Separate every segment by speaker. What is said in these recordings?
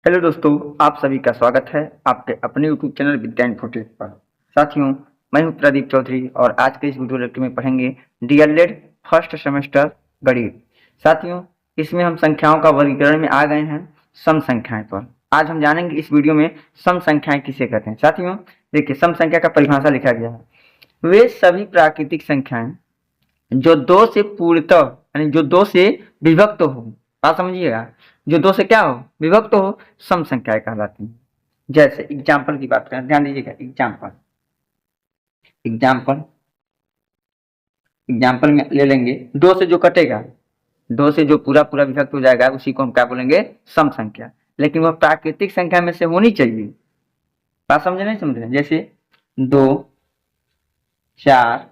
Speaker 1: Hello दोस्तों, आप सभी का स्वागत है आपके अपने यूट्यूब चैनल विद्या इन्फोटेक पर। साथियों, मैं हूं प्रदीप चौधरी और आज के इस वीडियो लेक्चर में पढ़ेंगे डीएलएड फर्स्ट सेमेस्टर गणित। साथियों, इसमें हम संख्याओं का वर्गीकरण में आ गए हैं सम संख्याएं पर। आज हम जानेंगे इस वीडियो में सम संख्याएं किसे कहते हैं। साथियों देखिए, सम संख्या का परिभाषा लिखा गया है, वे सभी प्राकृतिक संख्याएं जो दो से पूर्णतः यानी जो दो से विभक्त हो, बात समझिएगा, जो दो से क्या हो, विभक्त हो, सम संख्याएं कहलाती हैं। जैसे एग्जाम्पल की बात करें, ध्यान दीजिएगा, एग्जाम्पल एग्जाम्पल एग्जाम्पल में ले लेंगे, दो से जो कटेगा, दो से जो पूरा पूरा विभक्त हो जाएगा उसी को हम क्या बोलेंगे, सम संख्या। लेकिन वह प्राकृतिक संख्या में से होनी चाहिए। बात समझे नहीं समझे? जैसे 2, 4,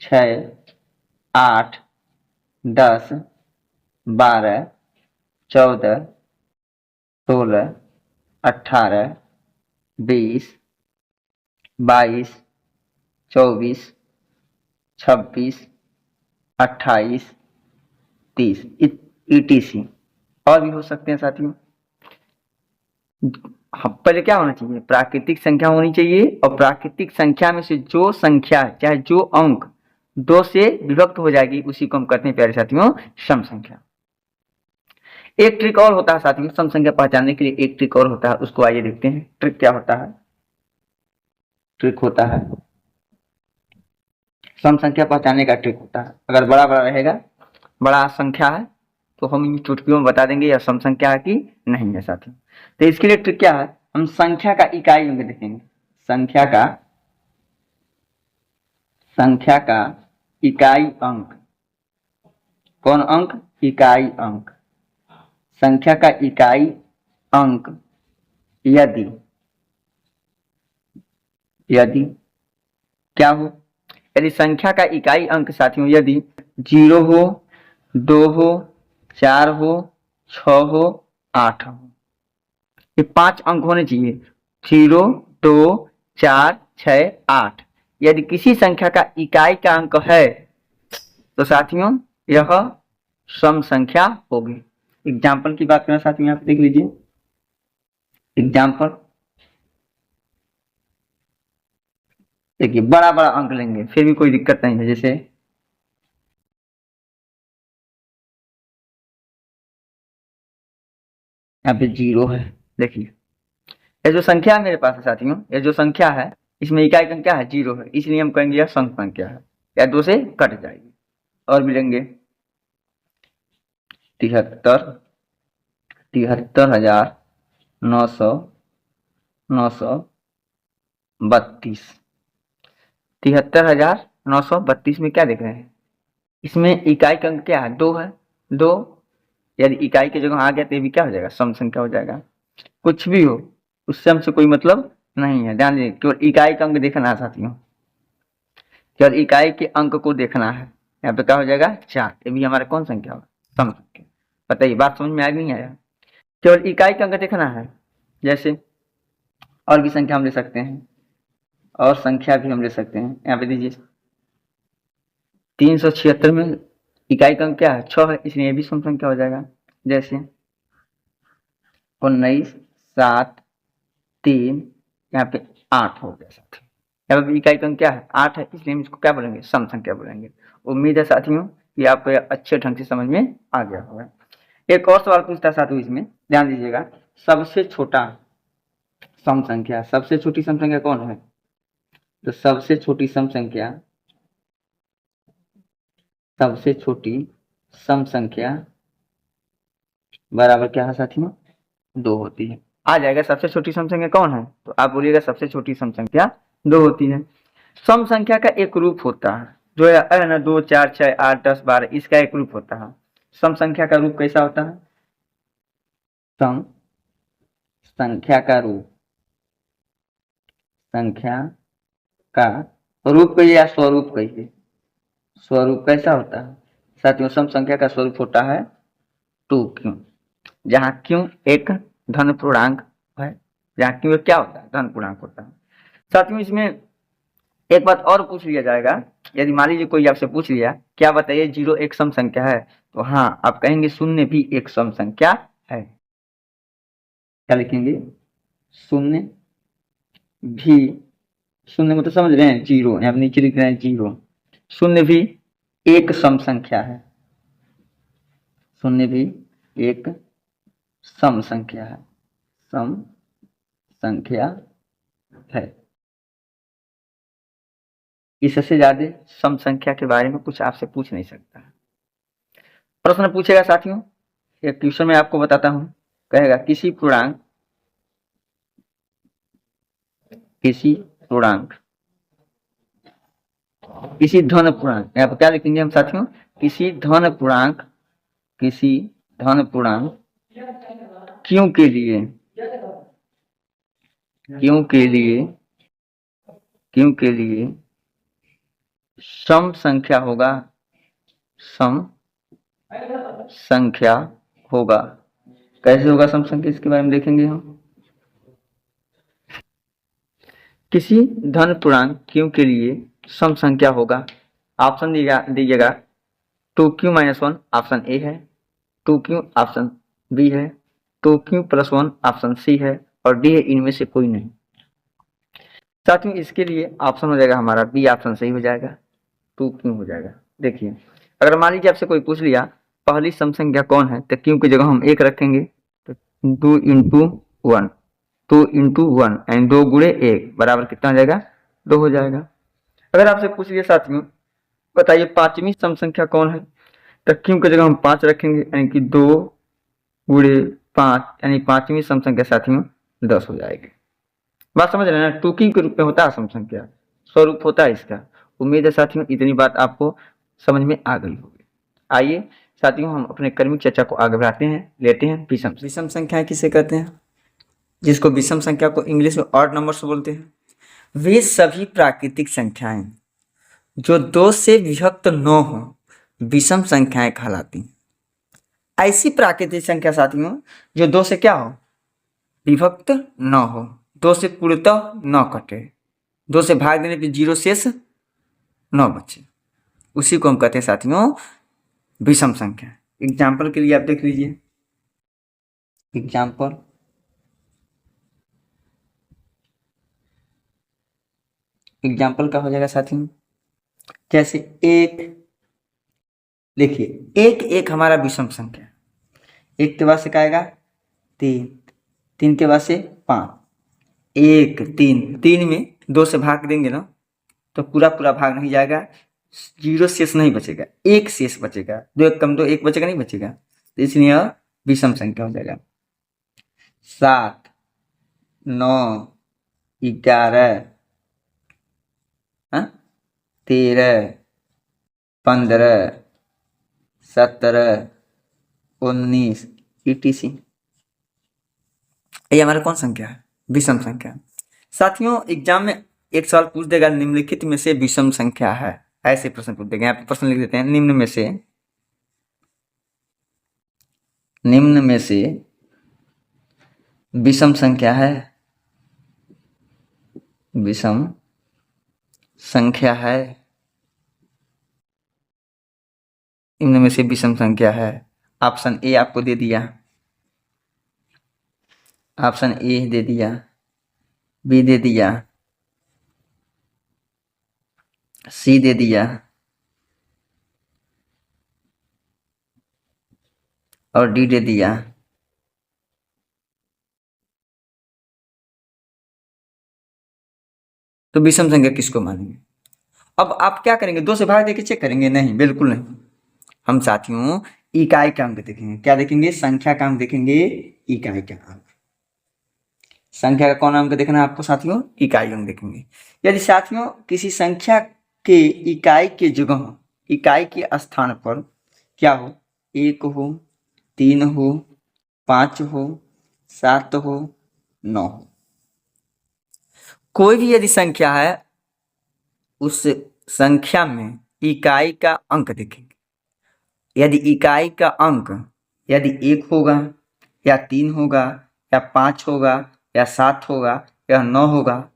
Speaker 1: 6, 8, 10, 12, 14, 16, 18, 20, 22, 24, 26, 28, 30 ETC और भी हो सकते हैं। साथियों पहले क्या होना चाहिए, प्राकृतिक संख्या होनी चाहिए, और प्राकृतिक संख्या में से जो संख्या चाहे जो अंक दो से विभक्त हो जाएगी उसी को हम कहते हैं प्यारे साथियों सम संख्या। एक ट्रिक और होता है साथियों, सम संख्या पहचानने के लिए एक ट्रिक और होता है, उसको आइए देखते हैं। ट्रिक क्या होता है? ट्रिक होता है, सम संख्या पहचानने का ट्रिक होता है, अगर बड़ा बड़ा रहेगा, बड़ा संख्या है, तो हम इन चुटकियों में बता देंगे यह सम संख्या है कि नहीं है। साथियों तो इसके लिए ट्रिक क्या है, हम संख्या का इकाई अंक देखेंगे। संख्या का इकाई अंक, कौन अंक? इकाई अंक। संख्या का इकाई अंक यदि क्या हो, यदि संख्या का इकाई अंक साथियों यदि 0 हो, 2 हो, 4 हो, 6 हो, 8 हो, ये 5 अंक होने चाहिए। 0, 2, 4, 6, 8 यदि किसी संख्या का इकाई का अंक है तो साथियों यह सम संख्या होगी। एग्जाम्पल की बात करें साथियों, यहाँ पे देख लीजिए, एग्जाम्पल देखिए, बड़ा बड़ा अंक लेंगे फिर भी कोई दिक्कत नहीं है। जैसे यहाँ पे 0 है, देखिए ये जो संख्या है मेरे पास है साथियों, ये जो संख्या है इसमें इकाई अंक क्या है, 0 है, इसलिए हम कहेंगे यह सम संख्या है, या 2 से कट जाएगी। और भी लेंगे 73,932। 73,932 में क्या देख रहे हैं, इसमें इकाई का अंक क्या है, 2 है। 2 यदि इकाई की जगह आ गया तो ये भी क्या हो जाएगा, सम संख्या हो जाएगा। कुछ भी हो उससे हमसे कोई मतलब नहीं है, ध्यान दीजिए, केवल इकाई का अंक देखना है साथियों, केवल इकाई के अंक को देखना है। यहाँ पे क्या हो जाएगा, 4, ये भी हमारा कौन संख्या होगा, सम संख्या। बताइए बात समझ में आया नहीं आया? केवल इकाई का अंक देखना है। जैसे और भी संख्या हम ले सकते हैं, और संख्या भी हम ले सकते हैं। यहाँ पे दीजिए 376 में इकाई का अंक क्या है, 6 है, इसलिए ये भी सम संख्या हो जाएगा। जैसे 19, 7, 3, यहाँ पे 8 हो गया साथियों, यहाँ पे इकाई का अंक क्या है, 8 है, इसलिए हम इसको क्या बोलेंगे, सम संख्या बोलेंगे। उम्मीद है साथियों कि आपको अच्छे ढंग से समझ में आ गया होगा। एक और सवाल पूछता है साथियों, इसमें ध्यान दीजिएगा, सबसे छोटा सम संख्या, सबसे छोटी सम संख्या कौन है? तो सबसे छोटी सम संख्या बराबर क्या है साथियों, 2 होती है। आ जाएगा सबसे छोटी सम संख्या कौन है, तो आप बोलिएगा सबसे छोटी सम संख्या 2 होती है। सम संख्या का एक रूप होता है, जो है ना 2, 4, 6, 8, 10, 12, इसका एक रूप होता है। सम संख्या का रूप कैसा होता है? सम संख्या का रूप कहिए या स्वरूप कहिए, स्वरूप कैसा होता है साथियों? सम संख्या का स्वरूप होता है 2q, जहाँ q एक धन पूर्णांक है, जहाँ q क्या होता है, धन पूर्णांक होता है। साथियों इसमें एक बात और पूछ लिया जाएगा, यदि मान लीजिए कोई आपसे पूछ लिया, क्या बताइए 0 एक सम संख्या है, तो हाँ आप कहेंगे 0 भी एक सम संख्या है। क्या लिखेंगे, शून्य भी, शून्य मतलब समझ रहे हैं, जीरो, यहाँ नीचे लिख रहे हैं जीरो। शून्य भी एक सम संख्या है, शून्य भी एक सम संख्या है, सम संख्या है। इससे ज्यादा सम संख्या के बारे में कुछ आपसे पूछ नहीं सकता। प्रश्न पूछेगा साथियों, एक क्वेश्चन में आपको बताता हूं, कहेगा किसी पूर्णांक, किसी पूर्णांक, किसी धन पूर्णांक, यहाँ पर क्या लिखेंगे हम साथियों, किसी धन पूर्णांक, किसी धन पूर्णांक क्यों के लिए, क्यों के लिए, क्यों के लिए सम संख्या होगा, सम संख्या होगा। कैसे होगा सम संख्या, इसके बारे में देखेंगे हम। किसी धन पूर्णांक क्यों के लिए सम संख्या होगा। ऑप्शन दीजिएगा 2q-1 ऑप्शन ए है, 2q ऑप्शन बी है, 2q+1 ऑप्शन सी है और डी है इनमें से कोई नहीं। साथियों इसके लिए ऑप्शन हो जाएगा हमारा बी ऑप्शन सही हो जाएगा, 2q हो जाएगा। देखिए अगर मान लीजिए आपसे कोई पूछ लिया पहली सम संख्या कौन है, तो क्यों की जगह हम एक रखेंगे, तो 2 × 1, 2 × 1 यानी 2 गुणे 1 बराबर कितना हो जाएगा, 2 हो जाएगा। अगर आपसे पूछ लिया साथियों बताइए पांचवी सम संख्या कौन है, तो क्यों की जगह हम 5 रखेंगे यानी कि 2 गुणे 5 यानी पांचवी सम संख्या साथियों 10 हो जाएगी। बात समझ रहे हैं ना, टूकी के रूप में होता है सम संख्या, स्वरूप होता है इसका। उम्मीद है साथियों इतनी बात आपको समझ में आ गई होगी। आइए साथियों हम अपने क्रमिक चर्चा को आगे बढ़ाते हैं, लेते हैं विषम। विषम संख्या किसे कहते हैं, जिसको विषम संख्या को इंग्लिश में ऑड नंबर्स बोलते हैं। वे सभी प्राकृतिक संख्याएं जो 2 से विभक्त न हो विषम संख्याएं कहलाती हैं। ऐसी प्राकृतिक संख्या साथियों जो 2 से क्या हो, विभक्त न हो, 2 से पूर्णतः न कटे, 2 से भाग देने पर 0 शेष न बचे, उसी को हम कहते हैं साथियों विषम संख्या। एग्जाम्पल के लिए आप देख लीजिए, एग्जाम्पल का हो जाएगा साथियों जैसे एक, देखिए एक हमारा विषम संख्या, 1 के बाद से क्या आएगा 3, 3 के बाद से 5, 1 3, 3 में 2 से भाग देंगे ना तो पूरा भाग नहीं जाएगा, 0 शेष नहीं बचेगा, 1 शेष बचेगा, 2 1 कम 2 1 बचेगा, नहीं बचेगा, तो इसलिए यह विषम संख्या हो जाएगा। 7 9 11 13 15 17 19 etc। ये हमारा कौन संख्या है, विषम संख्या। साथियों एग्जाम में एक सवाल पूछ देगा निम्नलिखित में से विषम संख्या है, ऐसे प्रश्न पूछ देगा। यहाँ पे प्रश्न लिख देते हैं निम्न में से विषम संख्या है, विषम संख्या है, निम्न में से विषम संख्या है। ऑप्शन ए आपको दे दिया, ऑप्शन ए दे दिया, बी दे दिया, सी दे दिया और डी दे दिया। तो विषम संख्या किसको मानेंगे। अब आप क्या करेंगे, 2 से भाग देके चेक करेंगे, नहीं बिल्कुल नहीं। हम साथियों इकाई का अंक देखेंगे, क्या देखेंगे, संख्या का अंक देखेंगे, इकाई का अंक। संख्या का कौन अंक देखना है आपको साथियों, इकाई अंक देखेंगे। यदि साथियों किसी संख्या के इकाई के जगह, इकाई के स्थान पर क्या हो, 1 हो, 3 हो, 5 हो, 7 हो, 9 हो, कोई भी यदि संख्या है उस संख्या में इकाई का अंक देखेंगे। यदि इकाई का अंक यदि 1 होगा या 3 होगा या 5 होगा या 7 होगा या 9 होगा,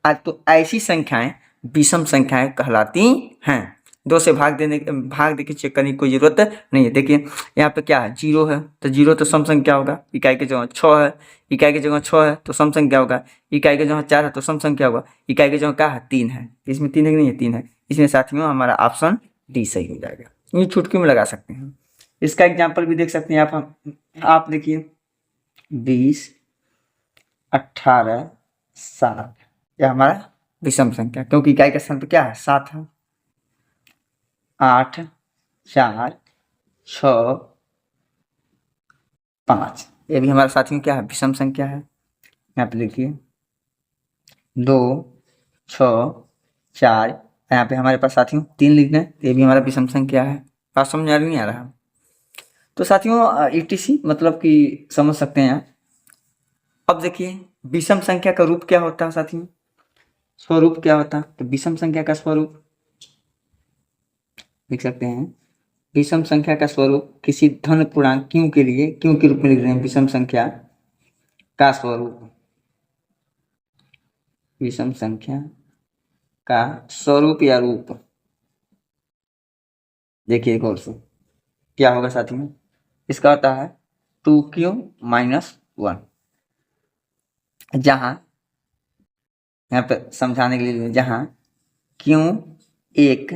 Speaker 1: तो ऐसी संख्याएं विषम संख्याएं कहलाती हैं। 2 से भाग दे के चेक करने की कोई जरूरत नहीं है। देखिए यहाँ पे क्या है, 0 है, तो 0 तो सम संख्या होगा, इकाई की जगह 6 है, इकाई की जगह 6 है तो सम संख्या होगा, इकाई की जगह 4 है तो सम संख्या होगा, इकाई की जगह क्या है, 3 है, इसमें 3 है कि नहीं है, 3 है, इसमें साथियों हमारा ऑप्शन डी सही हो जाएगा। ये चुटकी में लगा सकते हैं। इसका एग्जाम्पल भी देख सकते हैं आप देखिए 20, 18, 7, यह हमारा विषम संख्या, क्योंकि इकाई का स्थान पर क्या है, 7 है, 8, 4, 6, 5, ये भी हमारे साथ में क्या है, विषम संख्या है। यहाँ पे देखिए 2, 6, 4, यहाँ पे हमारे पास साथियों 3 लिखना है, ये भी हमारा विषम संख्या है। बात समझ आ रही नहीं आ रहा? तो साथियों ईटीसी मतलब कि समझ सकते हैं। अब देखिए विषम संख्या का रूप क्या होता है साथियों, स्वरूप क्या होता है, तो विषम संख्या का स्वरूप लिख सकते हैं। विषम संख्या का स्वरूप किसी धन पूर्णांक क्यू के लिए, क्यू के रूप में लिख रहे हैं, विषम संख्या का स्वरूप, विषम संख्या का स्वरूप या रूप। देखिए एक और से क्या होगा साथियों, इसका होता है 2q - 1, जहां यहाँ पे समझाने के लिए, जहां q एक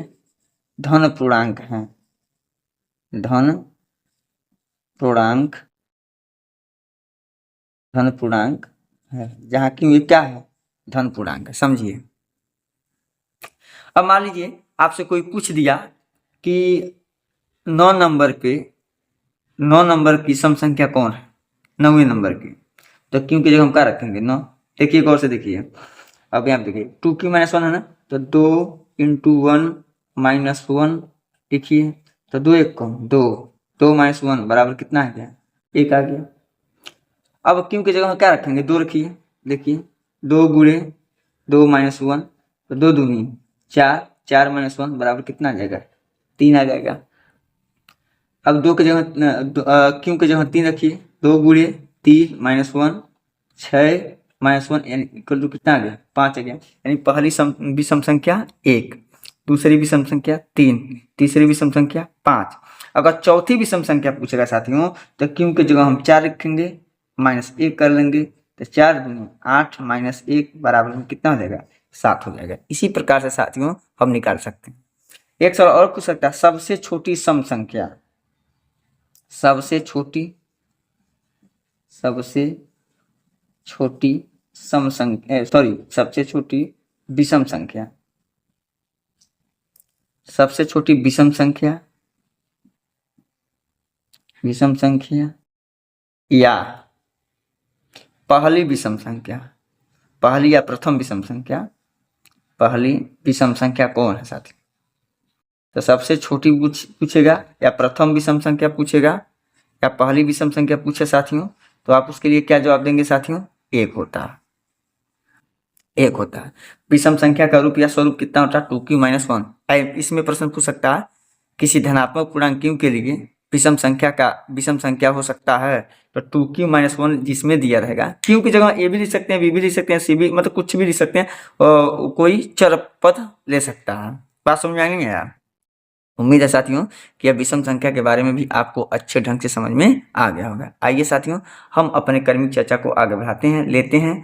Speaker 1: धन पूर्णांक है, धन पूर्णांक है, जहां q एक क्या है, धन पूर्णांक है। समझिए अब मान लीजिए आपसे कोई पूछ दिया कि 9 नंबर की सम संख्या कौन है, 9वें नंबर की, तो क्यों की जगह हम क्या रखेंगे, 9। देखिए गौर से देखिए, अब यहाँ देखिए 2q - 1 है ना, तो 2 × 1 - 1 लिखिए, तो 2 1 कौन, 2, 2 - 1 बराबर कितना है, क्या 1 आ गया। अब क्यों की जगह हम क्या रखेंगे, 2 रखिए, देखिए 2 × 2 - 1, तो 2 दूनी 4, 4 - 1 बराबर कितना आ जाएगा, 3 आ जाएगा। अब 2 की जगह क्यों की जगह 3 रखिए, 2 × 3 - 1, 6 - 1 यानी इक्वल टू कितना आ गया, 5 आ गया। यानी पहली विषम संख्या 1, दूसरी विषम संख्या 3, तीसरी विषम संख्या 5। अगर चौथी विषम संख्या पूछेगा साथियों, तो क्यों की जगह हम 4 रखेंगे, -1 कर लेंगे, तो 4 दूनी 8 - 1 बराबर में कितना हो जाएगा, 7 हो जाएगा। इसी प्रकार से साथियों हम निकाल सकते हैं। एक सवाल और पूछ सकता है, सबसे छोटी सम संख्या, सबसे छोटी सम संख्या, सबसे छोटी विषम संख्या, सबसे छोटी विषम संख्या या पहली विषम संख्या, पहली या प्रथम विषम संख्या, पहली विषम संख्या कौन है साथी, तो सबसे छोटी पूछेगा या प्रथम विषम संख्या पूछेगा या पहली विषम संख्या पूछे साथियों, तो आप उसके लिए क्या जवाब देंगे साथियों, 1 होता है, 1 होता है। विषम संख्या का रूप या स्वरूप कितना होता है, 2q - 1। इसमें प्रश्न पूछ सकता है किसी धनात्मक पूर्णांक q के लिए विषम संख्या हो सकता है, तो 2q - 1 जिसमें दिया रहेगा, q की जगह a भी लिख सकते हैं, b भी लिख सकते हैं, c भी, मतलब कुछ भी लिख सकते हैं, कोई चर पद ले सकता है। बात समझ में आएंगे यार। उम्मीद है साथियों कि अब विषम संख्या के बारे में भी आपको अच्छे ढंग से समझ में आ गया होगा। आइए साथियों हम अपने कर्मिक चर्चा को आगे बढ़ाते हैं, लेते हैं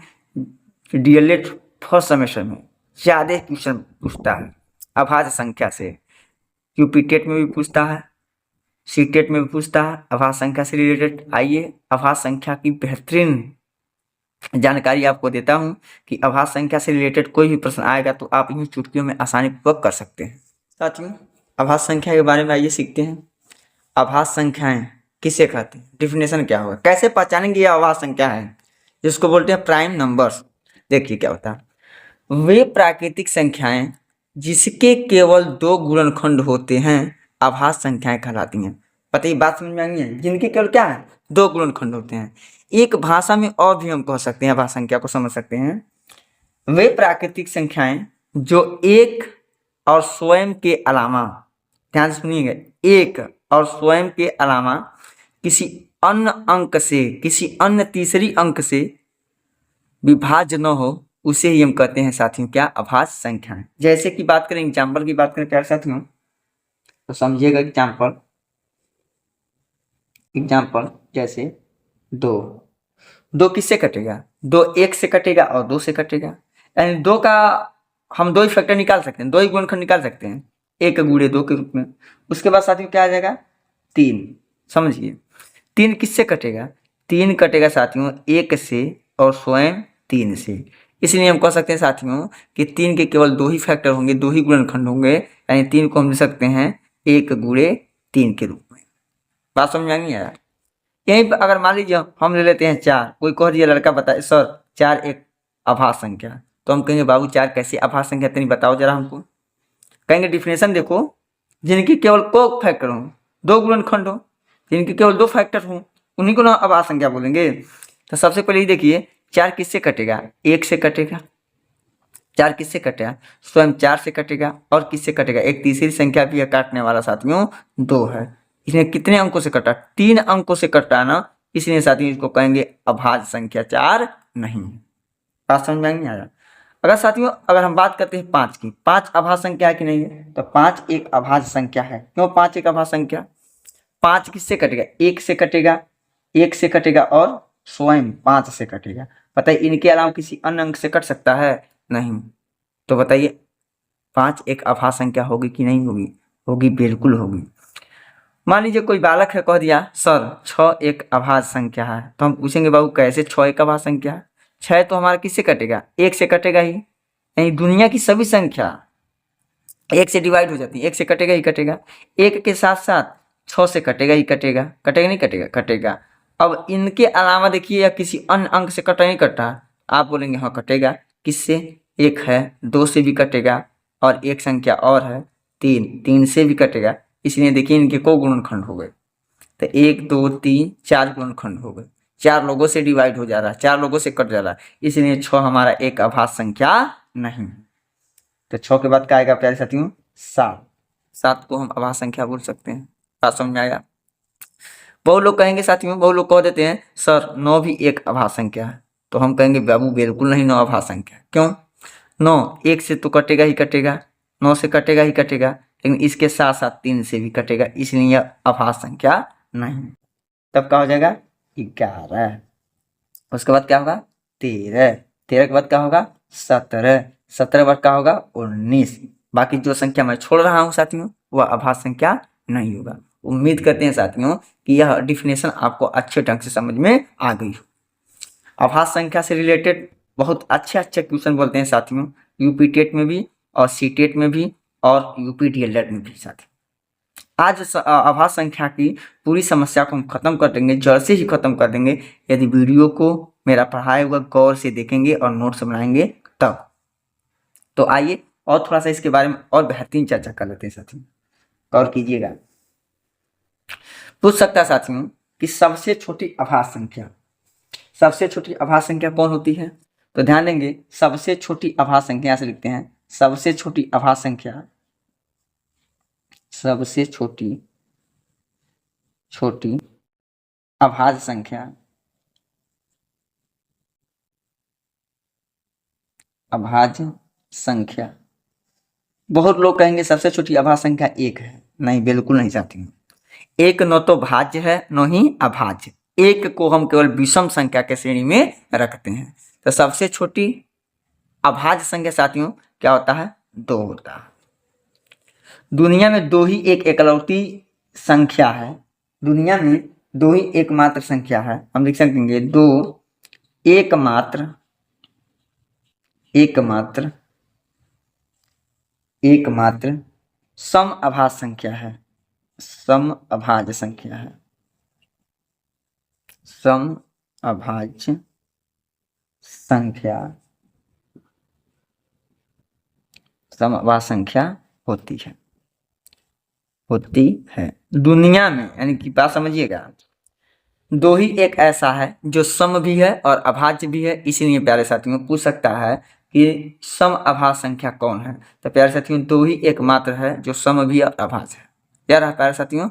Speaker 1: डीएलएड फर्स्ट सेमेस्टर में ज़्यादा क्वेश्चन पूछता है अभाज्य संख्या से, यूपी टेट में भी पूछता है, सी टेट में भी पूछता है अभाज्य संख्या से रिलेटेड। आइए अभाज्य संख्या की बेहतरीन जानकारी आपको देता हूं कि अभाज्य संख्या से रिलेटेड कोई भी प्रश्न आएगा तो आप इन चुटकियों में आसानी पूर्वक कर सकते हैं। साथियों अभाज्य संख्या के बारे में आइए सीखते हैं। अभाज्य संख्याएं किसे कहते हैं, डिफिनेशन क्या होगा, कैसे पहचानेंगे ये अभाज्य संख्या है, जिसको बोलते हैं प्राइम नंबर्स। देखिए क्या होता है, वे प्राकृतिक संख्याएं जिसके केवल 2 गुणनखंड होते हैं अभाज्य संख्याएं कहलाती हैं। पता ही बात समझ में आई है, जिनके केवल क्या है, 2 गुणनखंड होते हैं। एक भाषा में और भी हम कह सकते हैं, अभाज्य संख्या को समझ सकते हैं, वे प्राकृतिक संख्याएं जो एक और स्वयं के अलावा, ध्यान से सुनिएगा, एक और स्वयं के अलावा किसी अन्य अंक से, किसी अन्य तीसरी अंक से विभाज्य न हो, उसे ही हम कहते हैं साथियों क्या, अभाज्य संख्याएं। जैसे कि बात करें, एग्जाम्पल की बात करें प्यारे साथियों, तो समझिएगा एग्जाम्पल जैसे दो, दो किससे कटेगा? दो एक से कटेगा और दो से कटेगा, यानी दो का हम दो ही फैक्टर निकाल सकते हैं, दो ही गुणनखंड निकाल सकते हैं एक गुणे दो के रूप में। उसके बाद साथियों क्या आ जाएगा? तीन। समझिए तीन किससे कटेगा? तीन कटेगा साथियों एक से और स्वयं तीन से। इसलिए हम कह सकते हैं साथियों कि तीन के केवल दो ही फैक्टर होंगे, दो ही गुणनखंड होंगे, यानी तीन को हम लिख सकते हैं एक गुणे तीन के रूप में। बात समझ में आ गई यार? यहीं पर अगर मान लीजिए हम ले लेते हैं चार, कोई कह दिया लड़का बताए सर चार एक अभाज्य संख्या, तो हम कहेंगे बाबू चार कैसी अभाज्य संख्या तेरी बताओ जरा हमको। कहेंगे डिफिनेशन देखो, जिनकी केवल को फैक्टर हो, दो गुणनखंड हो, जिनके केवल दो फैक्टर हो, उन्हीं को ना अभाज्य संख्या बोलेंगे। तो सबसे पहले ये देखिए चार किससे कटेगा? एक से कटेगा। चार किससे कटेगा? स्वयं चार से कटेगा। और किससे कटेगा? एक तीसरी संख्या भी है काटने वाला साथियों, दो है। इसने कितने अंकों से कटा? तीन अंकों से कटा ना, इसलिए साथियों इसको कहेंगे अभाज्य संख्या, चार नहीं। बात समझ में नहीं आया? अगर साथियों अगर हम बात करते हैं पांच की, पांच अभाज्य संख्या है कि नहीं है? तो पांच एक अभाज्य संख्या है। क्यों पांच एक अभाज्य संख्या? पांच किससे कटेगा? एक से कटेगा, एक से कटेगा और स्वयं पांच से कटेगा। पता है इनके अलावा किसी अन्य अंक से कट सकता है? नहीं। तो बताइए पांच एक अभाज्य संख्या होगी कि नहीं होगी? होगी, बिल्कुल होगी। मान लीजिए कोई बालक है, कह दिया सर छः एक अभाज्य संख्या है, तो हम पूछेंगे बाबू कैसे छः एक अभाज्य संख्या है? छः तो हमारा किससे कटेगा? एक से कटेगा ही, यानी दुनिया की सभी संख्या एक से डिवाइड हो जाती है, एक से कटेगा ही कटेगा। एक के साथ साथ छः से कटेगा ही कटेगा, कटेगा नहीं कटेगा? कटेगा। अब इनके अलावा देखिए या किसी अन्य अंक से कटा नहीं कटा? आप बोलेंगे हाँ कटेगा। किससे? एक है, दो से भी कटेगा, और एक संख्या और है तीन, तीन से भी कटेगा। इसलिए देखिए इनके को गुणनखंड हो गए? तो एक दो तीन चार गुणनखंड हो गए, चार लोगों से डिवाइड हो जा रहा है, चार लोगों से कट जा रहा है, इसलिए छः हमारा एक अभाज्य संख्या नहीं। तो छः के बाद क्या आएगा प्यारे साथियों? सात। सात को हम अभाज्य संख्या बोल सकते हैं। बात समझ में आया? बहुत लोग कहेंगे साथियों, बहुत लोग कह देते हैं सर नौ भी एक अभाज्य संख्या है, तो हम कहेंगे बाबू बिल्कुल नहीं, नौ अभाज्य संख्या। क्यों? नौ एक से तो कटेगा ही कटेगा, नौ से कटेगा ही कटेगा, लेकिन इसके साथ साथ तीन से भी कटेगा, इसलिए यह अभाज्य संख्या नहीं। तब क्या हो जाएगा? 11। उसके बाद क्या होगा? 13। 13 के बाद क्या होगा? 17। 17 के बाद क्या होगा? 19। बाकी जो संख्या मैं छोड़ रहा हूँ साथियों वह अभाज्य संख्या नहीं होगा। उम्मीद करते हैं साथियों कि यह डिफिनेशन आपको अच्छे ढंग से समझ में आ गई हो। अभाज्य संख्या से रिलेटेड बहुत अच्छे अच्छे क्वेश्चन बोलते हैं साथियों, यूपी टेट में भी और सी टेट में भी और यूपी डीएलएड में भी। साथियों आज अभाज्य संख्या की पूरी समस्या को हम खत्म कर देंगे, जड़ से ही खत्म कर देंगे, यदि वीडियो को मेरा पढ़ाया हुआ गौर से देखेंगे और नोट्स बनाएंगे तब। तो आइए और थोड़ा सा इसके बारे में और बेहतरीन चर्चा कर लेते हैं साथियों, गौर कीजिएगा। पूछ सकता है साथियों कि सबसे छोटी अभाज्य संख्या, सबसे छोटी अभाज्य संख्या कौन होती है? तो ध्यान देंगे सबसे छोटी अभाज्य संख्या से लिखते हैं, सबसे छोटी अभाज्य संख्या, सबसे छोटी अभाज्य संख्या, अभाज्य संख्या। बहुत लोग कहेंगे सबसे छोटी अभाज्य संख्या एक है। नहीं, बिल्कुल नहीं साथियों। एक न तो भाज्य है न ही अभाज्य, एक को हम केवल विषम संख्या के श्रेणी में रखते हैं। तो सबसे छोटी अभाज्य संख्या साथियों क्या होता है? दो होता है। दुनिया में दो ही एक एकलौती संख्या है, दुनिया में दो ही एकमात्र संख्या है, हम लिख सकेंगे दो एकमात्र सम अभाज्य संख्या है, सम अभाज्य संख्या है, सम अभाज्य संख्या, सम अभाज्य संख्या होती है दुनिया में। यानी कि बात समझिएगा, दो ही एक ऐसा है जो सम भी है और अभाज्य भी है। इसलिए प्यारे साथियों पूछ सकता है कि सम अभाज्य संख्या कौन है? तो प्यारे साथियों दो ही एकमात्र है जो सम भी और अभाज्य है। क्या रहा प्यारे साथियों?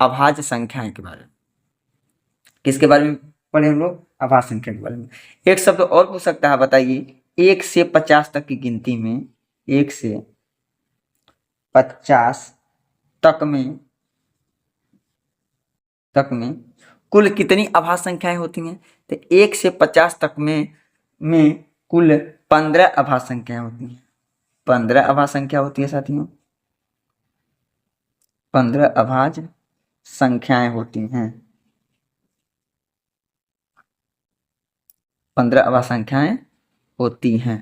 Speaker 1: अभाज्य संख्याएं के बारे में। किसके बारे में पढ़े हम लोग? अभाज्य संख्या के बारे में। एक शब्द और पूछ सकता है, बताइए 1 से 50 तक की गिनती में, 1 से 50 तक में कुल कितनी अभाज्य संख्याएं होती हैं? तो 1 से 50 तक में कुल 15 अभाज्य संख्याएं होती हैं। 15 अभाज्य संख्या होती है साथियों, 15 अभाज्य संख्याएं होती हैं। 15 अभाज्य संख्याएं होती हैं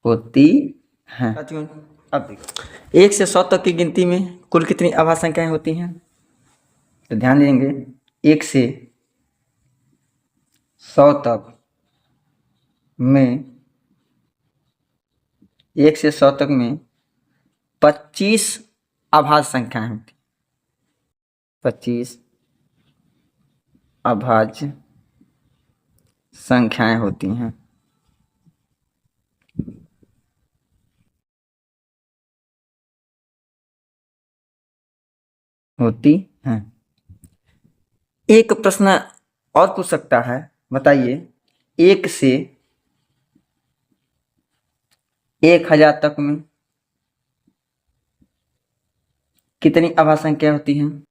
Speaker 1: साथियों। अब देखो 1 से 100 तक की गिनती में कुल कितनी अभाज्य संख्याएं होती हैं? तो ध्यान देंगे 1 से 100 तक में 1 से 100 तक में 25 अभाज्य संख्याएं होती, 25 अभाज्य संख्याएं होती हैं। एक प्रश्न और पूछ सकता है, बताइए 1 से 1000 तक में कितनी अभाज्य संख्या होती हैं?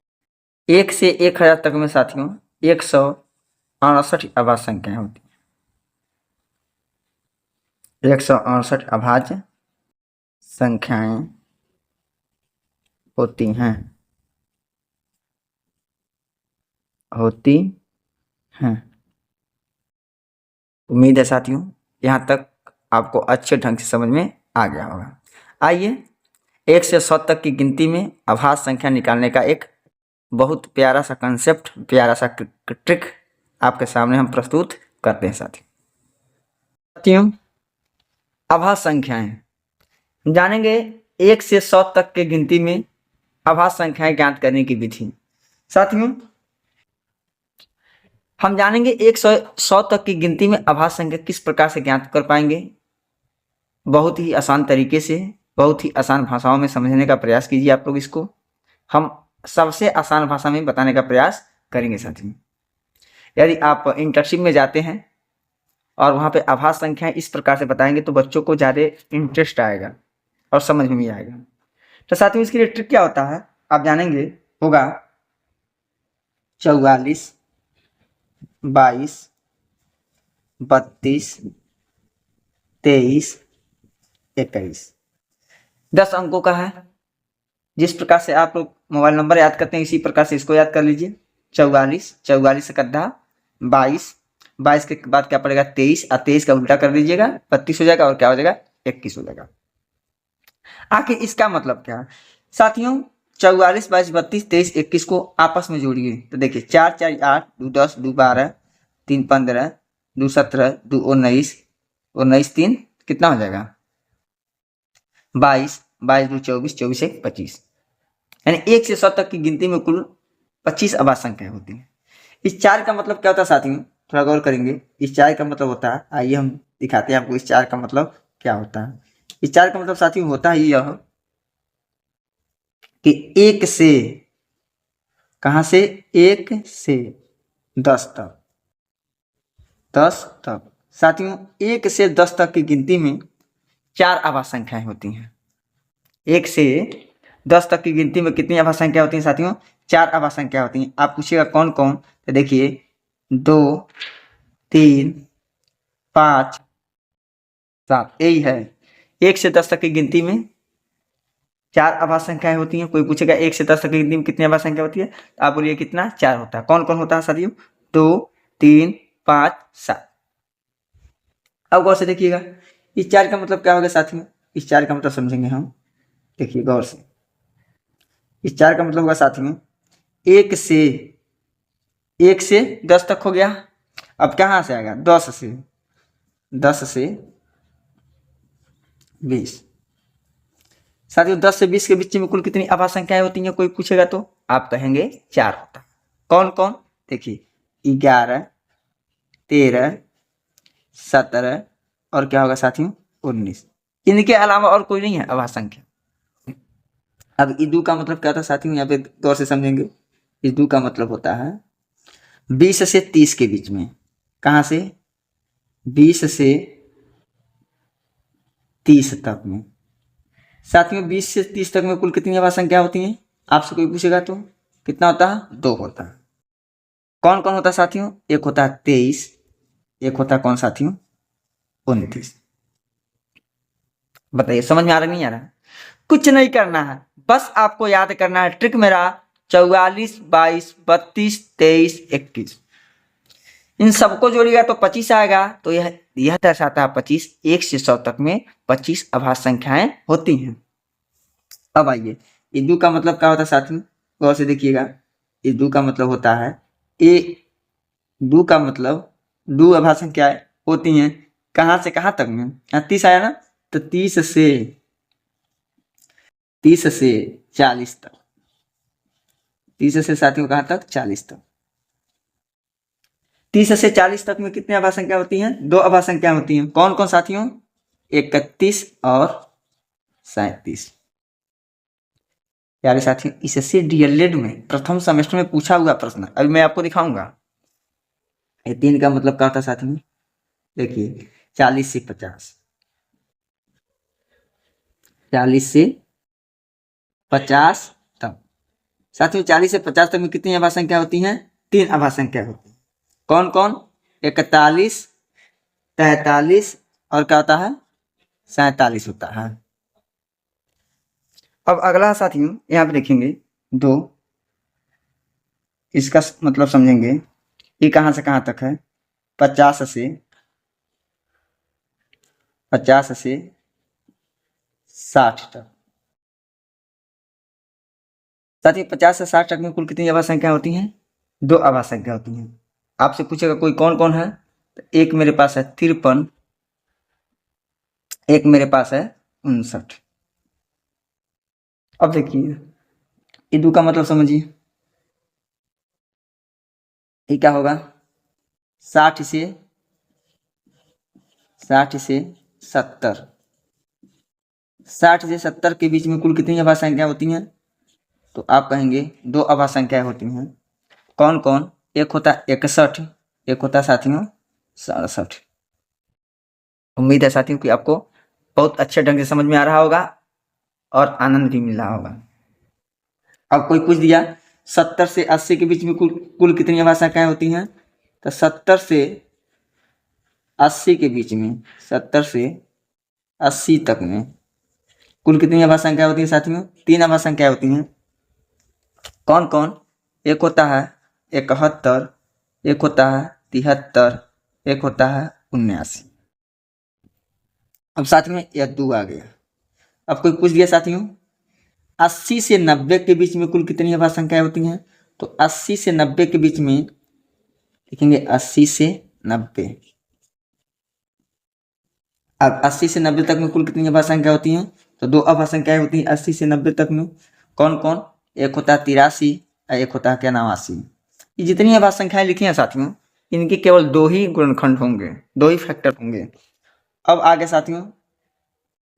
Speaker 1: 1 से 1000 तक में साथियों 168 अभाज्य संख्याएं होती हैं। 168 अभाज्य संख्याएं होती हैं। उम्मीद है साथियों यहाँ तक आपको अच्छे ढंग से समझ में आ गया होगा। आइए 1 से 100 तक की गिनती में अभाज्य संख्या निकालने का एक बहुत प्यारा सा कंसेप्ट, प्यारा सा ट्रिक आपके सामने हम प्रस्तुत करते हैं साथियों। अभाज्य संख्याएं जानेंगे 1 से 100 तक के गिनती में अभाज्य संख्याएं ज्ञात करने की विधि। साथियों हम जानेंगे 1 से 100 तक की गिनती में अभाज्य संख्या किस प्रकार से ज्ञात कर पाएंगे। बहुत ही आसान तरीके से, बहुत ही आसान भाषाओं में समझने का प्रयास कीजिए आप लोग। इसको हम सबसे आसान भाषा में बताने का प्रयास करेंगे साथियों। यदि आप इंटर्नशिप में जाते हैं और वहाँ पे अभाज्य संख्याएं इस प्रकार से बताएंगे तो बच्चों को ज़्यादा इंटरेस्ट आएगा और समझ में भी आएगा। तो साथियों इसके लिए ट्रिक क्या होता है आप जानेंगे, होगा 44, 22, 32, 23, 21 10 अंकों का है। जिस प्रकार से आप लोग मोबाइल नंबर याद करते हैं इसी प्रकार से इसको याद कर लीजिए। 44, 44 से कद्दा 22, 22 के बाद क्या पड़ेगा 23, और 23 का उल्टा कर दीजिएगा 32 हो जाएगा, और क्या हो जाएगा 21 हो जाएगा। आखिर इसका मतलब क्या है साथियों? 44, 22, 32, 23, 21 को आपस में जोड़िए तो देखिए 4 4 8, 2 10, 2 12, 3 15, 2 17, 2 19, 19 3 कितना हो जाएगा 22, 22 2 24, 24 1 25। यानी 1 से 100 तक की गिनती में कुल 25 अभाज्य संख्याएं होती हैं। इस 4 का मतलब क्या होता है साथियों? थोड़ा गौर करेंगे। इस 4 का मतलब होता है, आइए हम दिखाते हैं आपको इस 4 का मतलब क्या होता है। इस 4 का मतलब साथियों होता है यह कि 1 से, कहां से? 1 से 10 तक, 10 तक साथियों 1 से 10 तक की गिनती में 4 अभाज्य संख्याएं होती हैं। 1 से 10 तक की गिनती में कितनी अभाज्य संख्या होती हैं साथियों? 4 अभाज्य संख्या होती हैं। आप पूछिएगा कौन कौन, तो देखिए 2, 3, 5, 7 यही है। 1 से 10 तक की गिनती में 4 अभाज्य संख्याएं होती हैं। कोई पूछेगा 1 से 10 तक की गिनती में कितनी अभाज्य संख्या होती है, तो आप बोलिए कितना? 4 होता है। कौन कौन होता है साथियों? 2, 3, 5, 7। अब गौर से देखिएगा इस 4 का मतलब क्या होगा साथियों? इस 4 का मतलब समझेंगे हम, देखिए गौर से। इस 4 का मतलब होगा साथियों 1 से 10 तक हो गया। अब कहाँ से आएगा? 10 से 20। साथियों 10 से 20 के बीच में कुल कितनी अभाज्य संख्याएं होती हैं? कोई पूछेगा तो आप कहेंगे 4 होता है। कौन कौन? देखिए 11, 13, 17 और क्या होगा साथियों 19। इनके अलावा और कोई नहीं है अभाज्य संख्या। अब इदू का मतलब क्या था साथियों? यहाँ पे गौर से समझेंगे। इदू का मतलब होता है 20 से 30 के बीच में। कहाँ से? 20 से 30 तक में साथियों 20 से 30 तक में कुल कितनी अभाज्य संख्या होती हैं? आपसे कोई पूछेगा तो कितना होता है? 2 होता है। कौन कौन होता है साथियों? एक होता है 23, एक होता है कौन साथियों? 29। बताइए समझ में आ रहा नहीं आ रहा? कुछ नहीं करना है, बस आपको याद करना है ट्रिक मेरा 44, 22, 32, 23, 21। इन सबको जोड़िएगा तो 25 आएगा। तो यह दर्शाता है 25। 1 से 100 तक में 25 अभाज्य संख्याएं होती हैं। अब आइए, इदू का मतलब क्या होता है साथियों? गौर से देखिएगा। इदू का मतलब होता है दू का मतलब दो अभाज्य संख्याएं होती हैं। कहाँ से कहाँ तक में? यहाँ 30 आया ना, तो 30 से 40 तक। 30 से साथियों कहाँ तक? 40 तक। 30 से 40 तक में कितनी अभाज्य संख्या होती हैं? 2 अभाज्य संख्या होती हैं। कौन कौन साथियों? 31 और 37। प्यारे साथियों, इससे डीएलएड में प्रथम सेमेस्टर में पूछा हुआ प्रश्न अभी मैं आपको दिखाऊंगा। ये 3 का मतलब क्या होता है साथियों? देखिए 40 से 50, 40 से 50 तक। साथियों 40 से 50 तक में कितनी अभाज्य संख्या होती हैं? 3 अभाज्य संख्या होती हैं। कौन कौन? 41, 43 और क्या होता है? 47 होता है। अब अगला साथियों यहाँ पे देखेंगे 2, इसका मतलब समझेंगे। ये कहाँ से कहाँ तक है? 50 से 60 तक। साथियों 50 से 60 तक में कुल कितनी अभाज्य संख्या होती हैं? 2 अभाज्य संख्या होती हैं। आपसे पूछेगा कोई कौन कौन है? तो एक मेरे पास है 53, एक मेरे पास है 59। अब देखिए इदू का मतलब समझिए। ये क्या होगा? 60 से 70। 60 से 70 के बीच में कुल कितनी अभाज्य संख्या होती हैं? तो आप कहेंगे 2 अभाज्य संख्याएं होती हैं। कौन कौन? एक होता है 61, एक होता है साथियों 67। उम्मीद है साथियों कि आपको बहुत अच्छे ढंग से समझ में आ रहा होगा और आनंद भी मिल रहा होगा। अब कोई पूछ दिया 70 से 80 के बीच में कुल कितनी अभाज्य संख्याएं होती हैं? तो 70 से 80 के बीच में, 70 से 80 तक में कुल कितनी अभाज्य संख्या होती है साथियों? 3 अभाज्य संख्या होती हैं। कौन कौन? एक होता है 71, एक होता है 73, एक होता है 79। अब साथ में यह 2 आ गया। अब कोई पूछ दिया साथियों 80 से 90 के बीच में कुल कितनी अभाज्य संख्याएं होती हैं? तो 80 से 90 के बीच में लिखेंगे 80 से 90। अब 80 से 90 तक में कुल कितनी अभाज्य संख्या होती हैं? तो 2 अभाज्य संख्याएं होती हैं 80 से 90 तक में। कौन कौन? एक होता है 83 और एक होता है क्या? 89। ये जितनी अभाज्य संख्याएं लिखी हैं साथियों, इनके केवल 2 ही गुणनखंड होंगे, 2 ही फैक्टर होंगे। अब आगे साथियों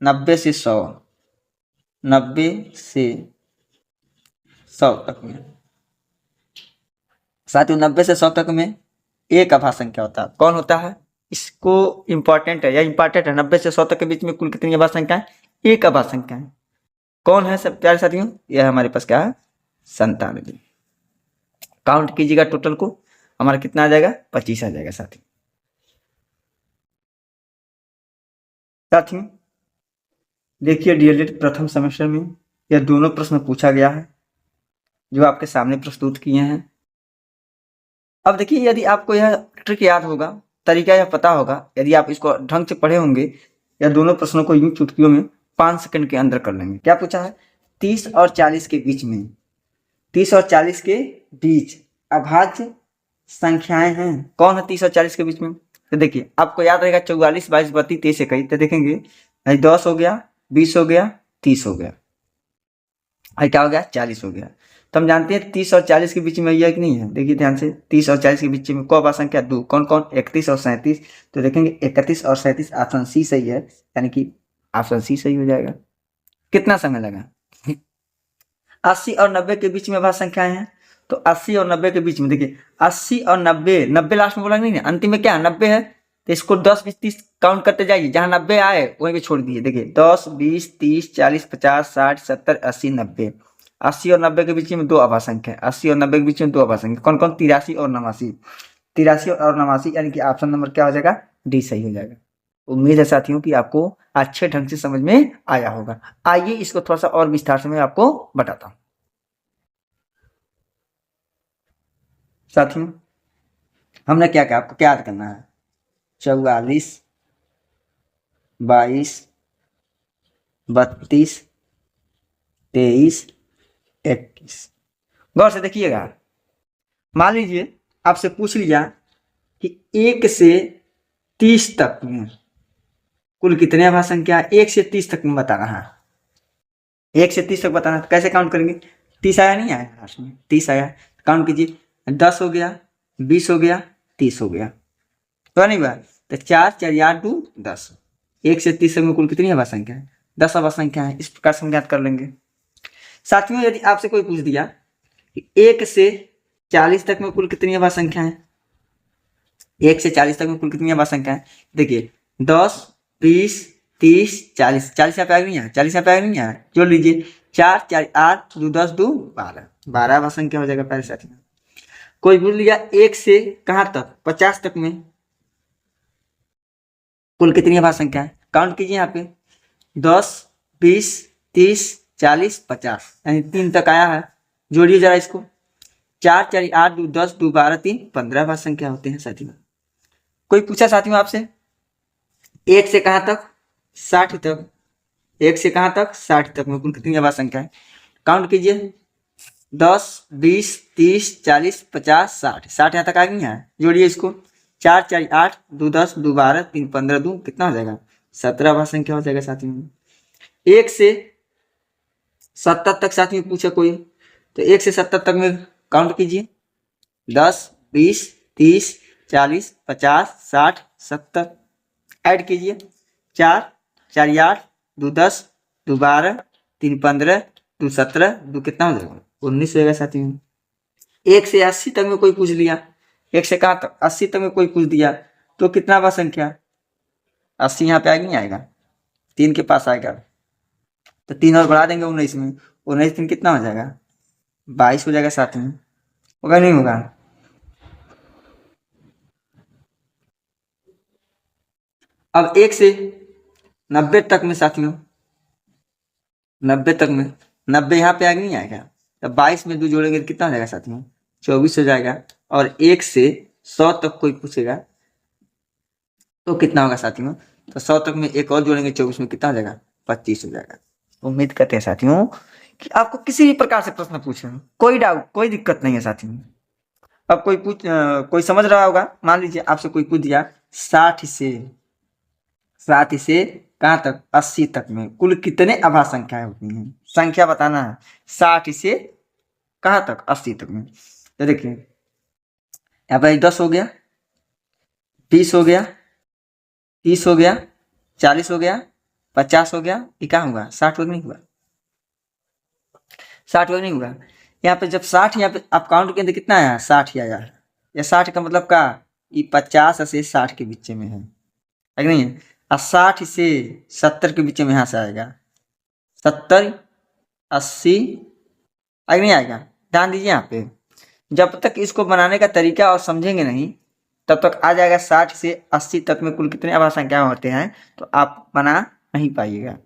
Speaker 1: 90 से 100, 90 से 100 तक में साथियों 90 से 100 तक में एक अभाज्य संख्या होता है। कौन होता है? इसको इंपॉर्टेंट है, या इंपॉर्टेंट है। 90 से 100 तक के बीच में कुल कितनी अभाज्य संख्या है? एक अभाज्य संख्या है। कौन है सब प्यारे साथियों? यह हमारे पास क्या है? 97। काउंट कीजिएगा टोटल को, हमारा कितना आ जाएगा? 25 आ जाएगा साथियों। देखिए डीएलएड प्रथम सेमेस्टर में यह दोनों प्रश्न पूछा गया है जो आपके सामने प्रस्तुत किए हैं। अब देखिए यदि आपको यह ट्रिक याद होगा, तरीका यह पता होगा, यदि आप इसको ढंग से पढ़े होंगे, या दोनों प्रश्नों को यूं चुटकियों में 5 सेकंड के अंदर कर लेंगे। क्या पूछा है? 30 और 40 के बीच में, 30 और 40 के बीच अभाज्य संख्याएं हैं। कौन है 30 और 40 के बीच में? तो देखिए आपको याद रहेगा 44, 22, 32, 23, 21। तो देखेंगे 10 हो गया, 20 हो गया, 30 हो गया, क्या हो गया? 40 हो गया। तो हम जानते हैं 30 और 40 के बीच में यह कि नहीं है। देखिए ध्यान से, 30 और 40 के बीच में को अभाज्य संख्या 2। कौन कौन? 31 और 37। तो देखेंगे 31 और 37 ऑप्शन सी सही है, यानी कि ऑप्शन सी सही हो जाएगा। कितना समय लगा? 80 और 90 के बीच में अभाज्य संख्याएं हैं। तो 80 और 90 के बीच में देखिए 80 और 90, 90 लास्ट में बोला नहीं है, अंतिम में क्या 90 है। तो इसको 10 20 30 काउंट करते जाइए, जहां 90 आए वहीं पे छोड़ दिए। देखिए 10 20 30 40 50 60 70 80 90, 80 और 90 के बीच में दो आभा संख्या है, 80 और 90 के बीच में दो आभा संख्या कौन कौन, 83 और 89, 83 और 89, यानी कि ऑप्शन नंबर क्या हो जाएगा, डी सही हो जाएगा। उम्मीद है साथियों कि आपको अच्छे ढंग से समझ में आया होगा। आइए इसको थोड़ा सा और विस्तार से मैं आपको बताता हूं। साथियों हमने क्या क्या आपको क्या याद करना है, 44 22 32 23 21। गौर से देखिएगा, मान लीजिए आपसे पूछ लिया कि 1 से 30 तक में कुल कितने आभा संख्या, 1 से 30 तक में बताना है, 1 से 30 तक बताना। तो कैसे काउंट करेंगे, 30 आया नहीं आया लास्ट में, 30 आया, काउंट कीजिए, 10 हो गया, 20 हो गया, 30 हो गया, तो नहीं हुआ, तो 4 4 8 2 10, 1 से 30 तक में कुल कितनी आभा संख्या है, 10 आभा संख्या है। इस प्रकार से हम ज्ञात कर लेंगे। साथियों यदि आपसे कोई पूछ दिया कि 1 से 40 तक में कुल कितनी आभा संख्या है, 1 से 40 तक में कुल कितनी आभा संख्या है, देखिए 10 20 30 40, 40 यहाँ पे आ नहीं है, 40 यहाँ पे आ नहीं है, जोड़ लीजिए, 4 4 8 2 10 2 12, 12 आभा संख्या हो जाएगा पहले साथी में। कोई पूछ लिया 1 से कहाँ तक, 50 तक में कुल कितनी आभा संख्या है, काउंट कीजिए यहाँ पे, 10 20 30 40 50, यानी 3 तक आया है, जोड़िए जरा इसको, 4 4 8 2 10 2 12 3 15 आभा संख्या होते हैं साथियों। कोई पूछा साथियों आपसे 1 से कहाँ तक, 60 तक, 1 से कहाँ तक, 60 तक में कुल कितनी आभा संख्या है, काउंट कीजिए, 10 20 30 40 50 60, 60 यहाँ तक आ गई है, जोड़िए इसको, 4 4 8 2 10 2 12 3 15 2 कितना हो जाएगा, 17 आभा संख्या हो जाएगा साथियों में। 1 से 70 तक साथियों पूछा कोई, तो 1 से 70 तक में काउंट कीजिए, 10 20 30 40 50 60 70, ऐड कीजिए, 4 4 8 2 10 2 12 3 15 2 17 2 कितना हो जाएगा, 19 हो जाएगा साथियों। 1 से 80 तक में कोई पूछ लिया, 1 से कहाँ तक 80 तक में कोई पूछ दिया, तो कितना आभा संख्या, 80 यहाँ पे आएगा नहीं आएगा, 3 के पास आएगा, तो 3 और बढ़ा देंगे 19 में, 19 3 कितना हो जाएगा, 22 हो जाएगा साथियों, होगा नहीं होगा। अब 1 से 90 तक में साथियों, 90 तक में, 90 यहाँ पे आएगा नहीं आएगा, तो 22 में 2 जोड़ेंगे तो कितना हो जाएगा साथियों, 24 हो जाएगा। और 1 से 100 तक कोई पूछेगा तो कितना होगा साथियों, तो 100 तक में एक और जोड़ेंगे 24 में कितना हो जाएगा, 25 हो जाएगा। उम्मीद करते हैं साथियों कि आपको किसी भी प्रकार से प्रश्न पूछे, कोई डाउट कोई दिक्कत नहीं है साथियों। अब कोई समझ रहा होगा, मान लीजिए आपसे कोई पूछ दिया 60 से कहाँ तक, 80 तक में कुल कितने आभा संख्याएं होती हैं, संख्या बताना है, 60 से कहाँ तक, 80 तक में। तो देखिए यहाँ पर 10 हो गया, 20 हो गया, 30 हो गया, 40 हो गया, 50 हो गया, ये क्या हुआ, 60 नहीं हुआ, 60 नहीं हुआ। यहाँ पे जब 60 यहाँ पे आप काउंट किए तो कितना आया, 60 ही आया है। या 60 का मतलब क्या, ये 50 से 60 के बीच में है कि नहीं है, और 60 से 70 के बीच में यहाँ से आएगा, 70 80 आएगा नहीं आएगा। ध्यान दीजिए यहाँ पे, जब तक इसको बनाने का तरीका और समझेंगे नहीं तब तक आ जाएगा 60 से 80 तक में कुल कितने आभा संख्या होते हैं, तो आप बना नहीं पाइएगा।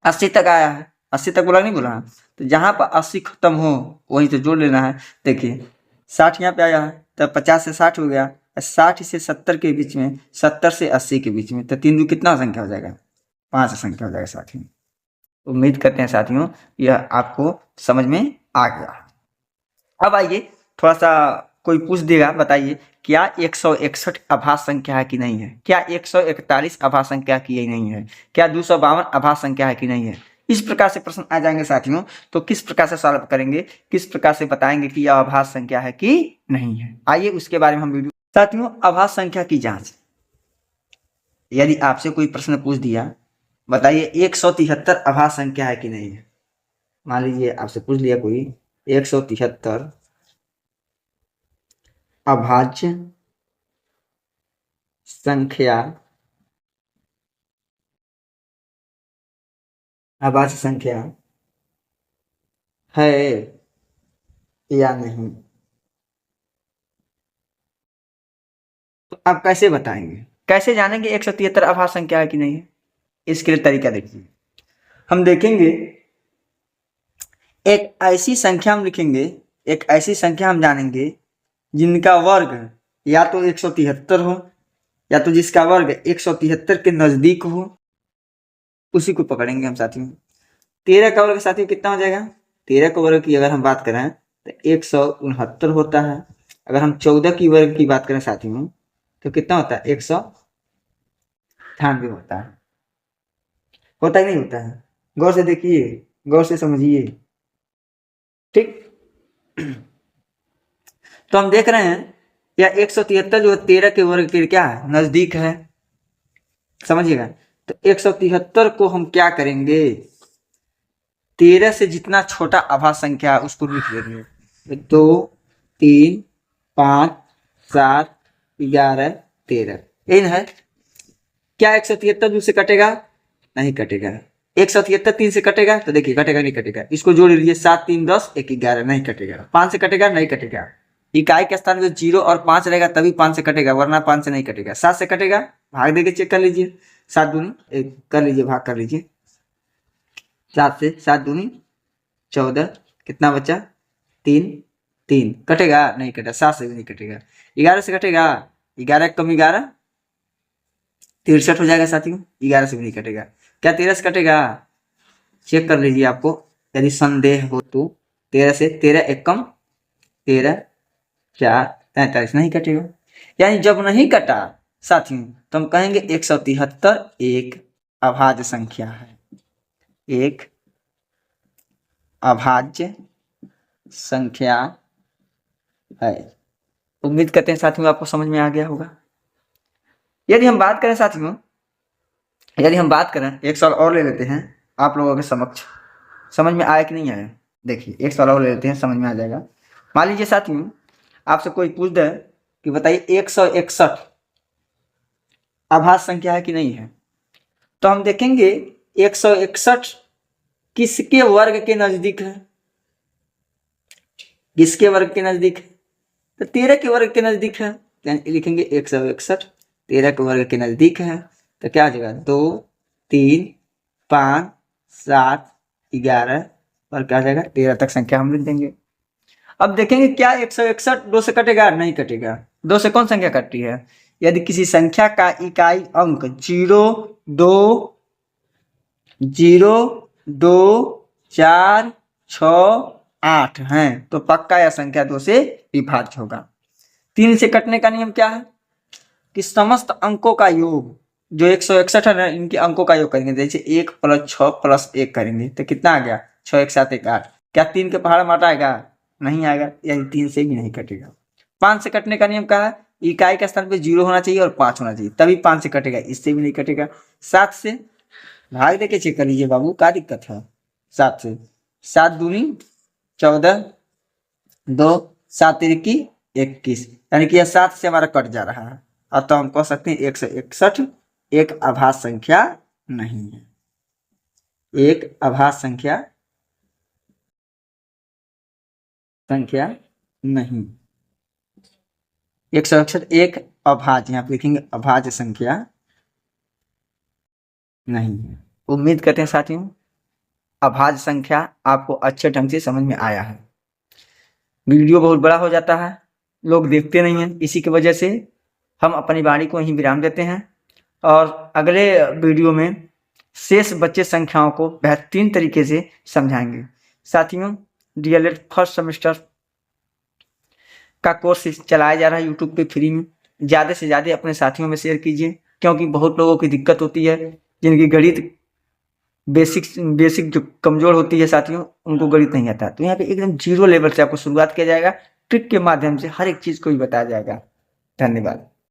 Speaker 1: 80 तक आया है, 80 तक बोला नहीं बोला, तो जहाँ पर 80 खत्म हो वहीं से जोड़ लेना है। देखिए 60 यहाँ पे आया है, तो 50 से 60 हो गया, 60 से 70 के बीच में, 70 से 80 के बीच में, तो 3 कितना संख्या हो जाएगा, 5 संख्या हो जाएगा साथियों। उम्मीद करते हैं साथियों यह आपको समझ में आ गया। अब आइए थोड़ा सा कोई पूछ देगा, बताइए क्या 161 आभास संख्या है कि नहीं है, क्या 141 आभास संख्या की नहीं है, क्या 252 आभास संख्या है कि नहीं है। इस प्रकार से प्रश्न आ जाएंगे साथियों, तो किस प्रकार से सॉल्व करेंगे, किस प्रकार से बताएंगे कि यह आभास संख्या है कि नहीं है। आइए उसके बारे में हम वीडियो। साथियों आभास संख्या की जांच, यदि आपसे कोई प्रश्न पूछ दिया बताइए 173 आभास संख्या है कि नहीं है, मान लीजिए आपसे पूछ लिया कोई 173 अभाज्य संख्या अभाज्य संख्या है या नहीं। तो आप कैसे बताएंगे, कैसे जानेंगे 173 अभाज्य संख्या है कि नहीं है? इसके लिए तरीका देखिए, हम देखेंगे एक ऐसी संख्या हम लिखेंगे, एक ऐसी संख्या हम जानेंगे जिनका वर्ग या तो 173 हो या तो जिसका वर्ग 173 के नजदीक हो, उसी को पकड़ेंगे हम साथियों। 13 का वर्ग साथियों कितना हो जाएगा? 13 का वर्ग की अगर हम बात करें तो 169 होता है। अगर हम 14 की वर्ग की बात करें साथियों तो कितना होता है? 198 होता है। होता ही नहीं होता है? गौर से देखिए, गौर से समझिए, ठीक। तो हम देख रहे हैं या 173 जो 13 के वर्ग के क्या है? नजदीक है, समझिएगा। तो 173 को हम क्या करेंगे? 13 से जितना छोटा अभाज्य संख्या है उसको लिख देंगे। 2 3 5 7 11 13, इन है। क्या 173 2 से कटेगा? नहीं कटेगा। 173 3 से कटेगा? तो देखिए कटेगा नहीं कटेगा। इसको जोड़ लीजिए, 7 3 10 1 11, नहीं कटेगा। 5 से कटेगा? नहीं कटेगा। इकाई के स्थान में 0 और 5 रहेगा तभी 5 से कटेगा, वरना 5 से नहीं कटेगा। 7 से कटेगा? भाग देके चेक कर लीजिए, 7 दूनी 1 कर लीजिए, भाग कर लीजिए। 7 से 7 दूनी 14, कितना बचा? 3 3, कटेगा? नहीं कटेगा। 7 से भी नहीं कटेगा। 11 से कटेगा? 11 कम 11 63 हो जाएगा साथियों। 11 से भी नहीं कटेगा। क्या 13 से कटेगा? चेक कर लीजिए, आपको यदि संदेह हो तो। 13 से 13 1 कम 13 4 43, नहीं कटेगा। यानी जब नहीं कटा साथियों तो हम कहेंगे 173 एक अभाज्य संख्या है, एक अभाज्य संख्या है। उम्मीद करते हैं साथियों आपको समझ में आ गया होगा। यदि हम बात करें साथियों, यदि हम बात करें, एक सवाल और ले लेते हैं आप लोगों के समक्ष, समझ में आया कि नहीं आया? देखिए एक सवाल और ले लेते हैं, समझ में आ जाएगा। मान लीजिए साथियों आपसे कोई पूछ दे कि बताइए 161 अभाज्य संख्या है कि नहीं है, तो हम देखेंगे 161 किसके वर्ग के नजदीक है? किसके वर्ग के नजदीक है? तो 13 के वर्ग के नजदीक है। यानी लिखेंगे 161 13 के वर्ग के नजदीक है। तो क्या हो जाएगा? 2 3 5 7 11 और क्या हो जाएगा? 13 तक संख्या हम लिख देंगे। अब देखेंगे क्या 161 2 से कटेगा? नहीं कटेगा। 2 से कौन संख्या कटती है? यदि किसी संख्या का इकाई अंक 0 2 0 2 4 6 8 हैं तो पक्का यह संख्या 2 से विभाज्य होगा। 3 से कटने का नियम क्या है कि समस्त अंकों का योग, जो 161 है ना, इनके अंकों का योग करेंगे। जैसे 1 + 6 + 1 करेंगे तो कितना आ गया? 6 1 7 1 8। क्या 3 के पहाड़ में आएगा? नहीं आएगा, यानी 3 से भी नहीं कटेगा। 5 से कटने का नियम क्या है? इकाई के स्थान पे 0 होना चाहिए और 5 होना चाहिए, तभी 5 से कटेगा, इससे भी नहीं कटेगा। 7 से भाग देके चेक कर लीजिए बाबू, क्या दिक्कत है? 7 से 7 दूनी 14 2 7 तिरकी 21, यानी कि यह 7 से हमारा कट जा रहा है। अब तो हम कह सकते हैं 161 एक अभाज्य संख्या नहीं है, एक अभाज्य संख्या नहीं। 161 एक अभाज्य, यहाँ पे लिखेंगे अभाज्य संख्या नहीं है। उम्मीद करते हैं साथियों अभाज्य संख्या आपको अच्छे ढंग से समझ में आया है। वीडियो बहुत बड़ा हो जाता है, लोग देखते नहीं हैं, इसी की वजह से हम अपनी वाणी को यहीं विराम देते हैं और अगले वीडियो में शेष बचे संख्याओं को बेहतरीन तरीके से समझाएंगे। साथियों DLED फर्स्ट सेमेस्टर का कोर्स चलाया जा रहा है यूट्यूब पे फ्री में। ज़्यादा से ज़्यादा अपने साथियों में शेयर कीजिए, क्योंकि बहुत लोगों की दिक्कत होती है जिनकी गणित बेसिक जो कमज़ोर होती है साथियों, उनको गणित नहीं आता। तो यहाँ पे एकदम 0 लेवल से आपको शुरुआत किया जाएगा, ट्रिक के माध्यम से हर एक चीज़ को भी बताया जाएगा। धन्यवाद।